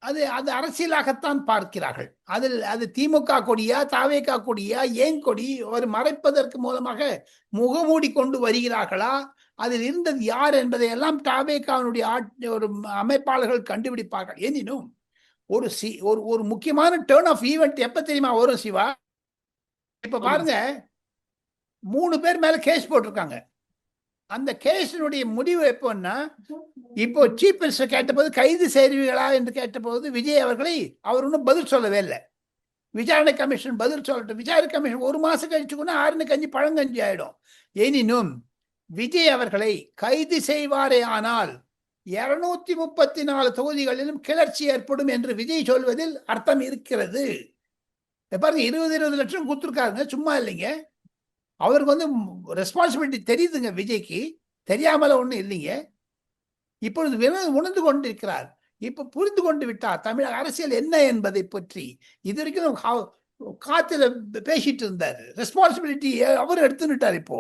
அது அது அரசியலாகத்தான் பார்க்கிறார்கள். அது திமுக கொடியா தாவேகா கொடியா ஏன் கொடி ஒரு மறைப்பதற்கு மூலமாக முகமூடி கொண்டு வருகிறார்களா, அதில் இருந்தது யார் என்பதை எல்லாம் தாவேகாவுடைய ஒரு அமைப்பாளர்கள் கண்டுபிடிப்பார்கள். எனினும் ஒரு ஒரு முக்கியமான டேர்ன் ஆஃப் ஈவெண்ட் எப்ப தெரியுமா வரும் சிவா? இப்ப பாருங்க, 3 பேர் மேல கேஸ் போட்டிருக்காங்க. அந்த கேஸினுடைய முடிவு எப்போன்னா, இப்போ சீஃப் மினிஸ்டர் கேட்டபோது கைது செய்வீர்களா என்று கேட்டபோது விஜய் அவர்களை அவர் ஒன்றும் பதில் சொல்லவே இல்லை. விசாரணை கமிஷன் பதில் சொல்லட்டும். விசாரணை கமிஷன் 1 மாசம் கழிச்சுக்குன்னா 6 கஞ்சி பழங்கஞ்சி ஆயிடும். எனினும் விஜய் அவர்களை கைது செய்வாரே ஆனால் 234 தொகுதிகளிலும் கிளர்ச்சி ஏற்படும் என்று விஜய் சொல்வதில் அர்த்தம் இருக்கிறது. பாருங்க, 20 லட்சம் கொடுத்துருக்காருங்க, சும்மா இல்லைங்க. அவருக்கு ரெஸ்பான்சிபிலிட்டி தெரியுதுங்க விஜய்க்கு, தெரியாமல ஒன்றும் இல்லைங்க. இப்பொழுது உணர்ந்து கொண்டிருக்கிறார். இப்ப புரிந்து கொண்டு விட்டார் தமிழக அரசியல் என்ன என்பதை பற்றி. இது வரைக்கும் காத்துல பேசிட்டு இருந்தாரு. ரெஸ்பான்சிபிலிட்டி அவர் எடுத்துட்டார் இப்போ.